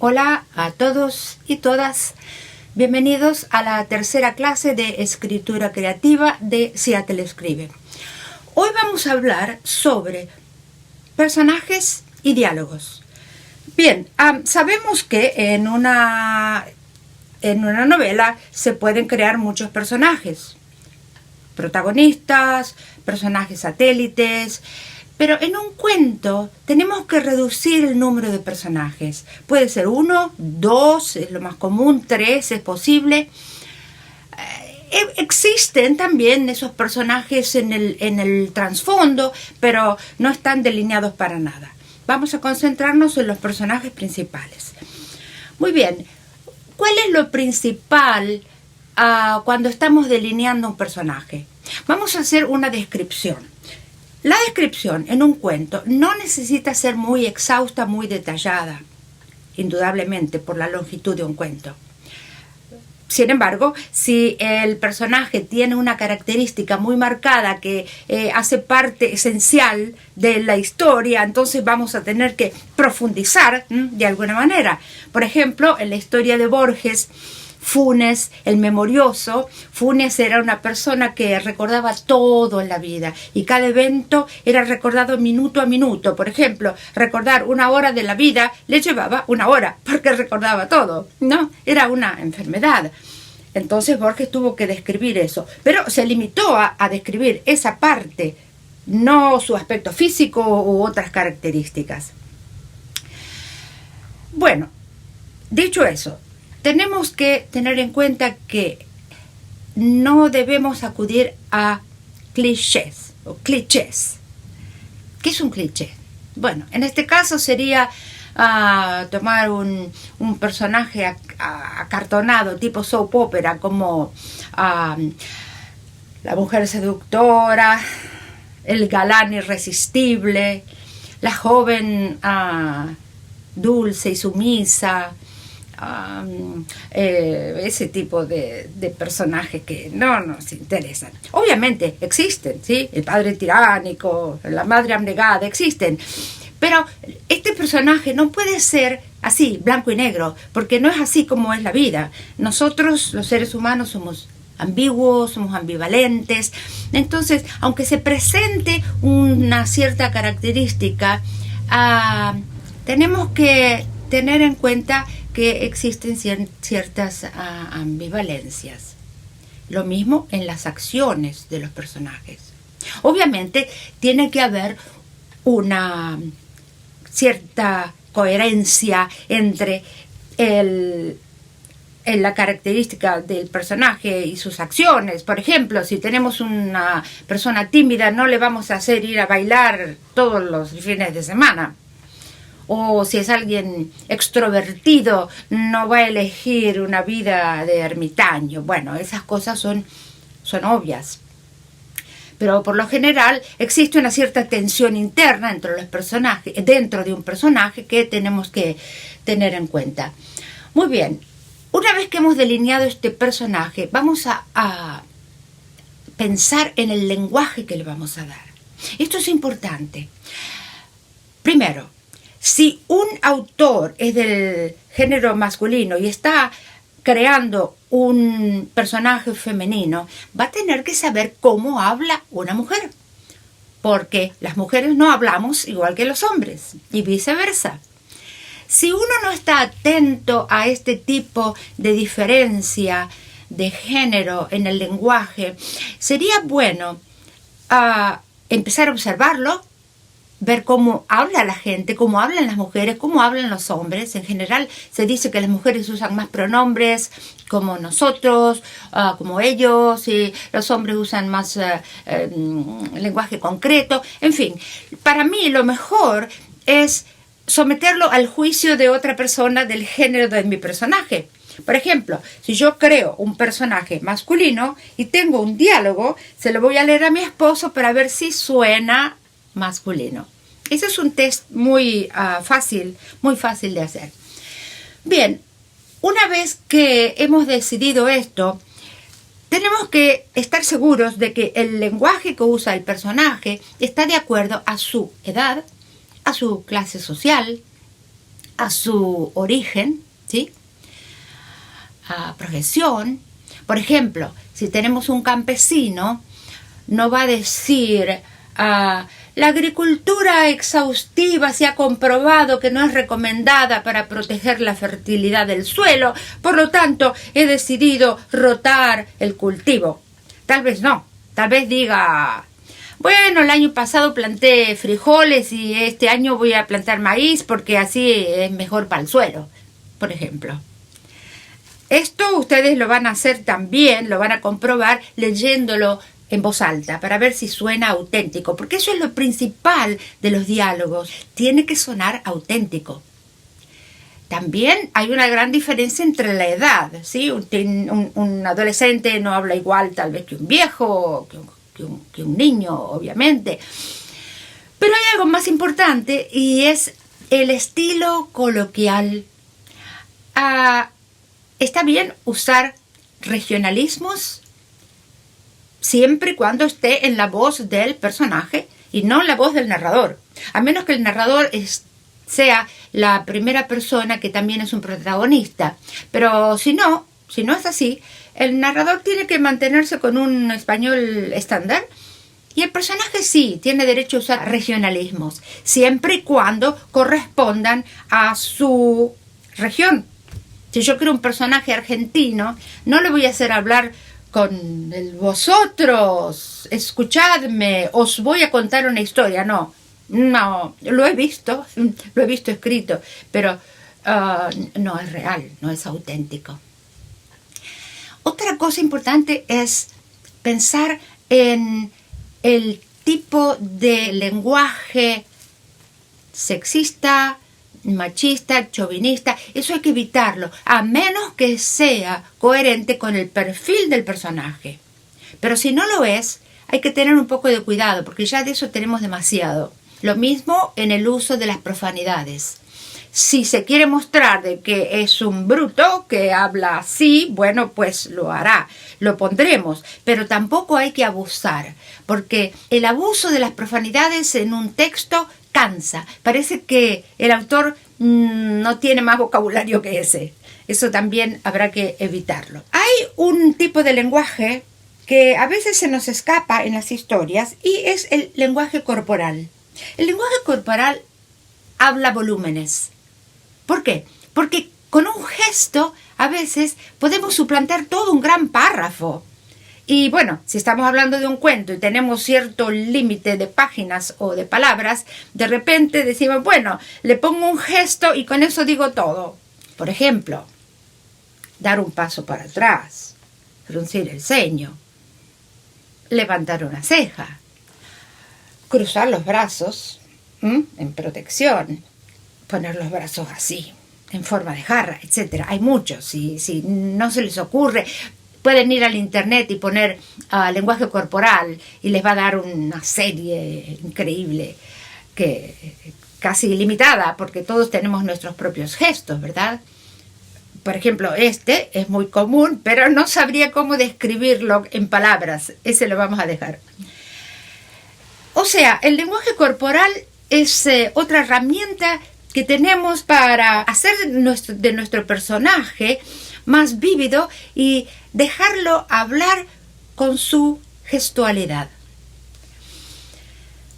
Hola a todos y todas, bienvenidos a la tercera clase de escritura creativa de Seattle Escribe. Hoy vamos a hablar sobre personajes y diálogos. Bien, sabemos que en una novela se pueden crear muchos personajes, protagonistas, personajes satélites, pero en un cuento tenemos que reducir el número de personajes. Puede ser 1, 2, es lo más común, 3 es posible. Existen también esos personajes en el trasfondo, pero no están delineados para nada. Vamos a concentrarnos en los personajes principales. Muy bien, ¿cuál es lo principal cuando estamos delineando un personaje? Vamos a hacer una descripción. La descripción en un cuento no necesita ser muy exhausta, muy detallada, indudablemente por la longitud de un cuento. Sin embargo, si el personaje tiene una característica muy marcada que hace parte esencial de la historia, entonces vamos a tener que profundizar de alguna manera. Por ejemplo, en la historia de Borges, Funes, el memorioso, Funes era una persona que recordaba todo en la vida y cada evento era recordado minuto a minuto. Por ejemplo, recordar 1 hora de la vida le llevaba 1 hora porque recordaba todo, ¿no? Era una enfermedad. Entonces Borges tuvo que describir eso, pero se limitó a describir esa parte, no su aspecto físico u otras características. Bueno, dicho eso, tenemos que tener en cuenta que no debemos acudir a clichés o clichés. ¿Qué es un cliché? Bueno, en este caso sería tomar un personaje acartonado, tipo soap opera, como la mujer seductora, el galán irresistible, la joven dulce y sumisa, ese tipo de personajes que no nos interesan. Obviamente existen, ¿sí? El padre tiránico, la madre abnegada, existen. Pero este personaje no puede ser así, blanco y negro, porque no es así como es la vida. Nosotros, los seres humanos, somos ambiguos, somos ambivalentes. Entonces, aunque se presente una cierta característica, tenemos que tener en cuenta que existen ciertas ambivalencias. Lo mismo en las acciones de los personajes. Obviamente tiene que haber una cierta coherencia entre la característica del personaje y sus acciones. Por ejemplo, si tenemos una persona tímida, no le vamos a hacer ir a bailar todos los fines de semana. O si es alguien extrovertido, no va a elegir una vida de ermitaño. Bueno, esas cosas son obvias. Pero por lo general existe una cierta tensión interna entre los personajes, dentro de un personaje que tenemos que tener en cuenta. Muy bien, una vez que hemos delineado este personaje, vamos a pensar en el lenguaje que le vamos a dar. Esto es importante. Primero, si un autor es del género masculino y está creando un personaje femenino, va a tener que saber cómo habla una mujer, porque las mujeres no hablamos igual que los hombres y viceversa. Si uno no está atento a este tipo de diferencia de género en el lenguaje, sería bueno empezar a observarlo, ver cómo habla la gente, cómo hablan las mujeres, cómo hablan los hombres. En general se dice que las mujeres usan más pronombres como nosotros, como ellos, y los hombres usan más lenguaje concreto. En fin, para mí lo mejor es someterlo al juicio de otra persona del género de mi personaje. Por ejemplo, si yo creo un personaje masculino y tengo un diálogo, se lo voy a leer a mi esposo para ver si suena masculino. Ese es un test muy fácil de hacer. Bien, una vez que hemos decidido esto, tenemos que estar seguros de que el lenguaje que usa el personaje está de acuerdo a su edad, a su clase social, a su origen, ¿sí? A profesión. Por ejemplo, si tenemos un campesino, no va a decir la agricultura exhaustiva se ha comprobado que no es recomendada para proteger la fertilidad del suelo, por lo tanto he decidido rotar el cultivo. Tal vez no, tal vez diga, bueno, el año pasado planté frijoles y este año voy a plantar maíz porque así es mejor para el suelo, por ejemplo. Esto ustedes lo van a hacer también, lo van a comprobar leyéndolo en voz alta para ver si suena auténtico, porque eso es lo principal de los diálogos, tiene que sonar auténtico. También hay una gran diferencia entre la edad, ¿sí? Un adolescente no habla igual tal vez que un viejo, que un niño, obviamente. Pero hay algo más importante y es el estilo coloquial. Está bien usar regionalismos siempre y cuando esté en la voz del personaje y no en la voz del narrador. A menos que el narrador sea la primera persona que también es un protagonista. Pero si no es así, el narrador tiene que mantenerse con un español estándar y el personaje sí tiene derecho a usar regionalismos, siempre y cuando correspondan a su región. Si yo creo un personaje argentino, no le voy a hacer hablar con el vosotros, escuchadme, os voy a contar una historia. No, lo he visto escrito, pero no es real, no es auténtico. Otra cosa importante es pensar en el tipo de lenguaje sexista, machista, chauvinista. Eso hay que evitarlo, a menos que sea coherente con el perfil del personaje. Pero si no lo es, hay que tener un poco de cuidado, porque ya de eso tenemos demasiado. Lo mismo en el uso de las profanidades. Si se quiere mostrar de que es un bruto que habla así, bueno, pues lo hará, lo pondremos, pero tampoco hay que abusar, porque el abuso de las profanidades en un texto cansa. Parece que el autor no tiene más vocabulario que ese. Eso también habrá que evitarlo. Hay un tipo de lenguaje que a veces se nos escapa en las historias y es el lenguaje corporal. El lenguaje corporal habla volúmenes. ¿Por qué? Porque con un gesto a veces podemos suplantar todo un gran párrafo. Y bueno, si estamos hablando de un cuento y tenemos cierto límite de páginas o de palabras, de repente decimos, bueno, le pongo un gesto y con eso digo todo. Por ejemplo, dar un paso para atrás, fruncir el ceño, levantar una ceja, cruzar los brazos en protección, poner los brazos así, en forma de jarra, etc. Hay muchos, si no se les ocurre, pueden ir al internet y poner lenguaje corporal y les va a dar una serie increíble, casi ilimitada, porque todos tenemos nuestros propios gestos, ¿verdad? Por ejemplo, este es muy común, pero no sabría cómo describirlo en palabras. Ese lo vamos a dejar. O sea, el lenguaje corporal es otra herramienta que tenemos para hacer de nuestro personaje más vívido y dejarlo hablar con su gestualidad.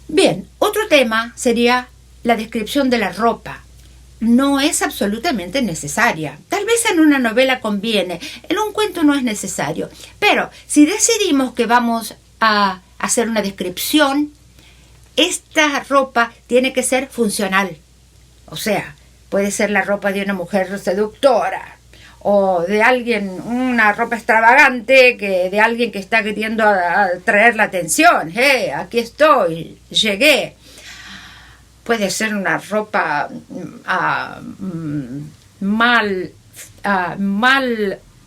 Bien, otro tema sería la descripción de la ropa. No es absolutamente necesaria. Tal vez en una novela conviene, en un cuento no es necesario. Pero si decidimos que vamos a hacer una descripción, esta ropa tiene que ser funcional. O sea, puede ser la ropa de una mujer seductora, o de alguien, una ropa extravagante, de alguien que está queriendo atraer la atención. Aquí estoy, llegué. Puede ser una ropa mal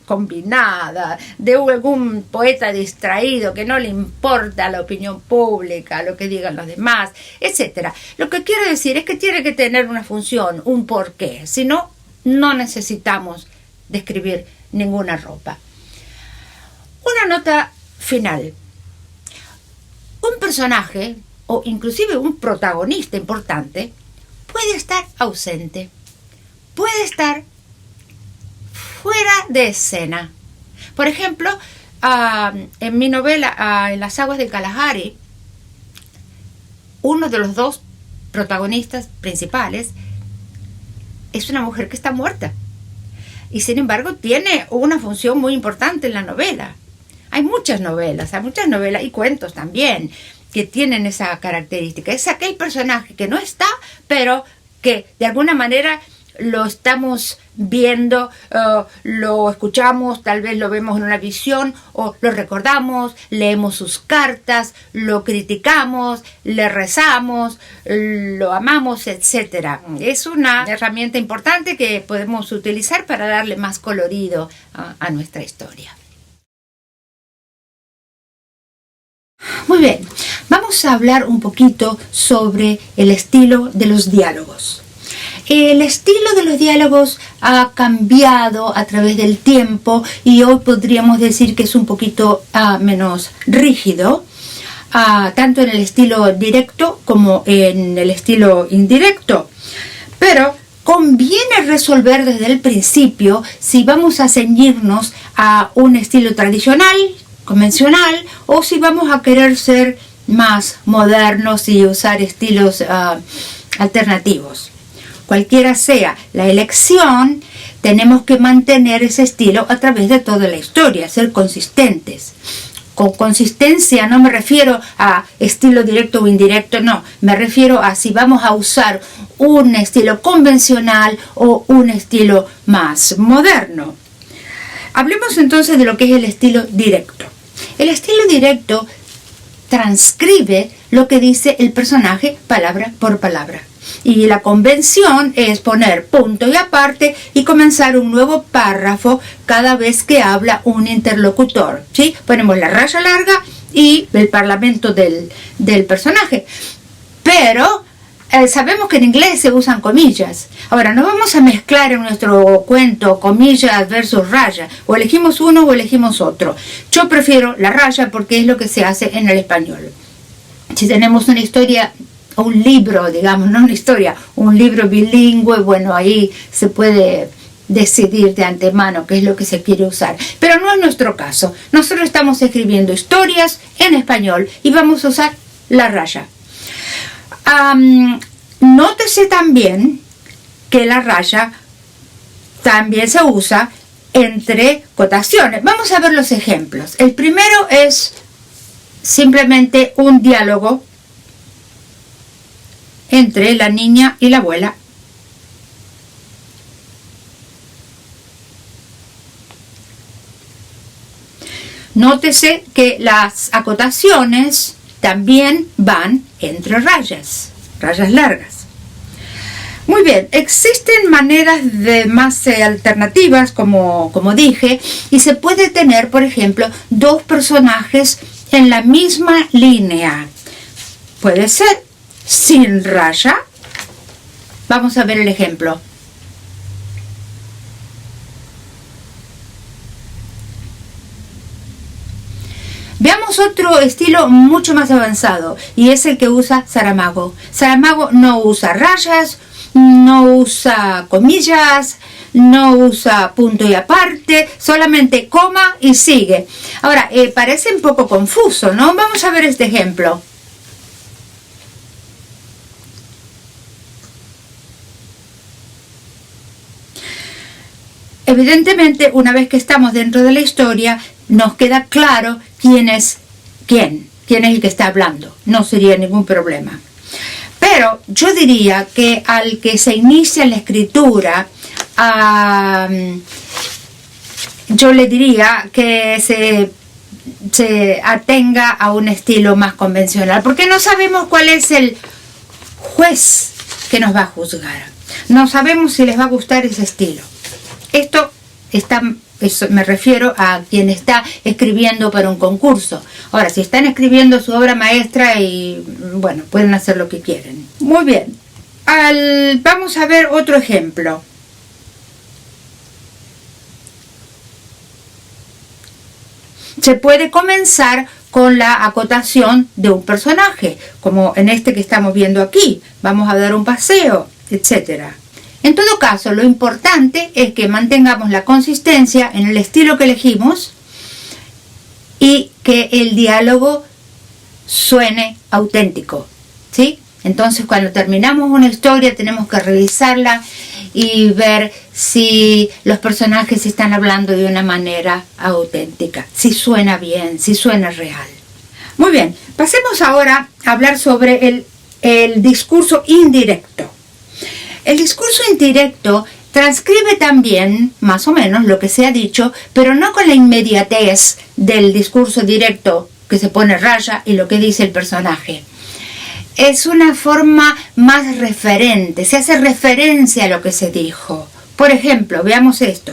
combinada, de algún poeta distraído que no le importa la opinión pública, lo que digan los demás, etc. Lo que quiero decir es que tiene que tener una función, un porqué. Si no, no necesitamos describir ninguna ropa. Una nota final. Un personaje, o inclusive un protagonista importante, puede estar ausente. puede estar fuera de escena. Por ejemplo, en mi novela, En las aguas del Kalahari, uno de los dos protagonistas principales es una mujer que está muerta. Y sin embargo tiene una función muy importante en la novela. Hay muchas novelas y cuentos también que tienen esa característica. Es aquel personaje que no está, pero que de alguna manera lo estamos viendo, lo escuchamos, tal vez lo vemos en una visión, o lo recordamos, leemos sus cartas, lo criticamos, le rezamos, lo amamos, etc. Es una herramienta importante que podemos utilizar para darle más colorido a nuestra historia. Muy bien, vamos a hablar un poquito sobre el estilo de los diálogos. El estilo de los diálogos ha cambiado a través del tiempo y hoy podríamos decir que es un poquito menos rígido, tanto en el estilo directo como en el estilo indirecto. Pero conviene resolver desde el principio si vamos a ceñirnos a un estilo tradicional, convencional, o si vamos a querer ser más modernos y usar estilos alternativos. Cualquiera sea la elección, tenemos que mantener ese estilo a través de toda la historia, ser consistentes. Con consistencia no me refiero a estilo directo o indirecto, no. Me refiero a si vamos a usar un estilo convencional o un estilo más moderno. Hablemos entonces de lo que es el estilo directo. El estilo directo transcribe lo que dice el personaje palabra por palabra. Y la convención es poner punto y aparte y comenzar un nuevo párrafo cada vez que habla un interlocutor, ¿sí? Ponemos la raya larga y el parlamento del personaje. Pero sabemos que en inglés se usan comillas. Ahora, no vamos a mezclar en nuestro cuento comillas versus raya. O elegimos uno o elegimos otro. Yo prefiero la raya porque es lo que se hace en el español. Si tenemos una historia, un libro, digamos, no una historia, un libro bilingüe, bueno, ahí se puede decidir de antemano qué es lo que se quiere usar. Pero no es nuestro caso. Nosotros estamos escribiendo historias en español y vamos a usar la raya. Nótese también que la raya también se usa entre cotaciones. Vamos a ver los ejemplos. El primero es simplemente un diálogo entre la niña y la abuela. Nótese que las acotaciones también van entre rayas largas. Muy bien, existen maneras de más alternativas, como dije, y se puede tener, por ejemplo, dos personajes en la misma línea. Puede ser sin raya. Vamos a ver el ejemplo. Veamos otro estilo mucho más avanzado y es el que usa Saramago. Saramago no usa rayas, no usa comillas, no usa punto y aparte, solamente coma y sigue. Ahora, parece un poco confuso, ¿no? Vamos a ver este ejemplo. Evidentemente, una vez que estamos dentro de la historia, nos queda claro quién es el que está hablando. No sería ningún problema. Pero yo diría que al que se inicia en la escritura, yo le diría que se atenga a un estilo más convencional, porque no sabemos cuál es el juez que nos va a juzgar. No sabemos si les va a gustar ese estilo. Me refiero a quien está escribiendo para un concurso. Ahora, si están escribiendo su obra maestra y, bueno, pueden hacer lo que quieren. Muy bien. Vamos a ver otro ejemplo. Se puede comenzar con la acotación de un personaje, como en este que estamos viendo aquí. Vamos a dar un paseo, etcétera. En todo caso, lo importante es que mantengamos la consistencia en el estilo que elegimos y que el diálogo suene auténtico, ¿sí? Entonces, cuando terminamos una historia tenemos que revisarla y ver si los personajes están hablando de una manera auténtica, si suena bien, si suena real. Muy bien, pasemos ahora a hablar sobre el discurso indirecto. El discurso indirecto transcribe también, más o menos, lo que se ha dicho, pero no con la inmediatez del discurso directo que se pone raya y lo que dice el personaje. Es una forma más referente, se hace referencia a lo que se dijo. Por ejemplo, veamos esto.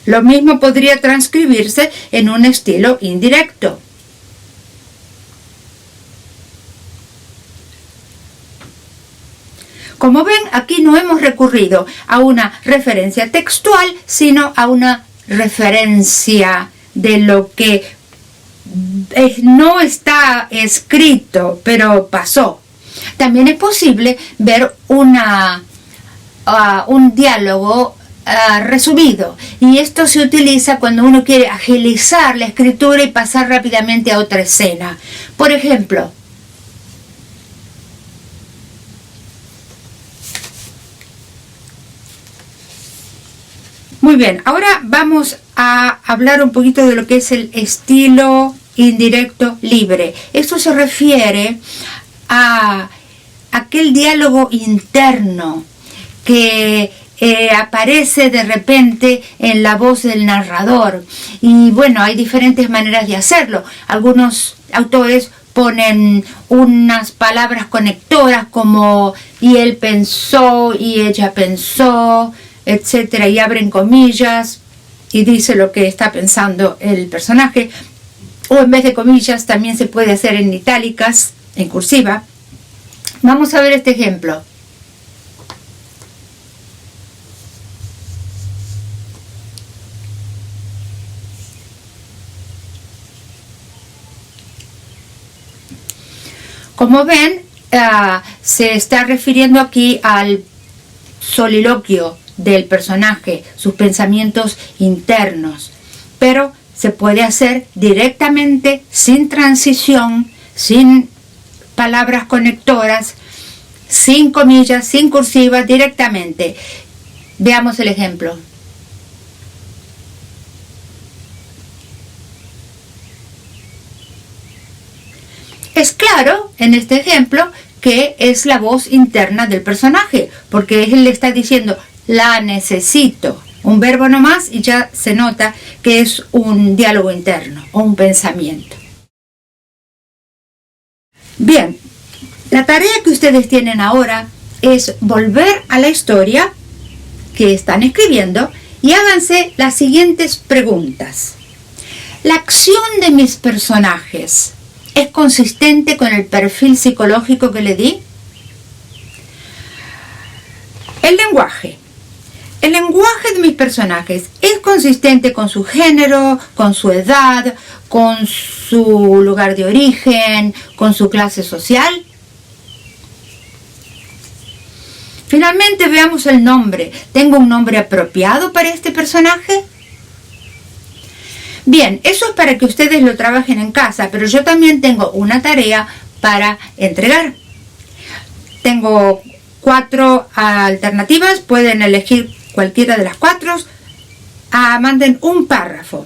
Lo mismo podría transcribirse en un estilo indirecto. Como ven, aquí no hemos recurrido a una referencia textual, sino a una referencia de lo que no está escrito, pero pasó. También es posible ver un diálogo resumido, y esto se utiliza cuando uno quiere agilizar la escritura y pasar rápidamente a otra escena. Por ejemplo, muy bien, ahora vamos a hablar un poquito de lo que es el estilo indirecto libre. Esto se refiere a aquel diálogo interno que aparece de repente en la voz del narrador. Y bueno, hay diferentes maneras de hacerlo. Algunos autores ponen unas palabras conectoras como y él pensó y ella pensó, etcétera, y abren comillas y dice lo que está pensando el personaje. O en vez de comillas también se puede hacer en itálicas, en cursiva. Vamos a ver este ejemplo. Como ven, se está refiriendo aquí al soliloquio del personaje, sus pensamientos internos, pero se puede hacer directamente, sin transición, sin palabras conectoras, sin comillas, sin cursiva, directamente. Veamos el ejemplo. Es claro, en este ejemplo, que es la voz interna del personaje, porque él le está diciendo, la necesito. Un verbo nomás y ya se nota que es un diálogo interno o un pensamiento. Bien, la tarea que ustedes tienen ahora es volver a la historia que están escribiendo y háganse las siguientes preguntas. ¿La acción de mis personajes es consistente con el perfil psicológico que le di? El lenguaje. El lenguaje de mis personajes es consistente con su género, con su edad, con su lugar de origen, con su clase social. Finalmente veamos el nombre. ¿Tengo un nombre apropiado para este personaje? Bien, eso es para que ustedes lo trabajen en casa, pero yo también tengo una tarea para entregar. Tengo 4 alternativas, pueden elegir cualquiera de las 4. Manden un párrafo.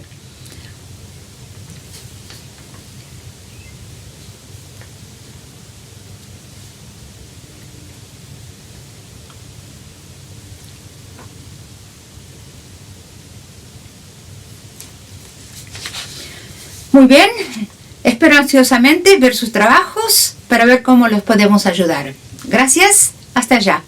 Muy bien, espero ansiosamente ver sus trabajos para ver cómo los podemos ayudar. Gracias, hasta allá.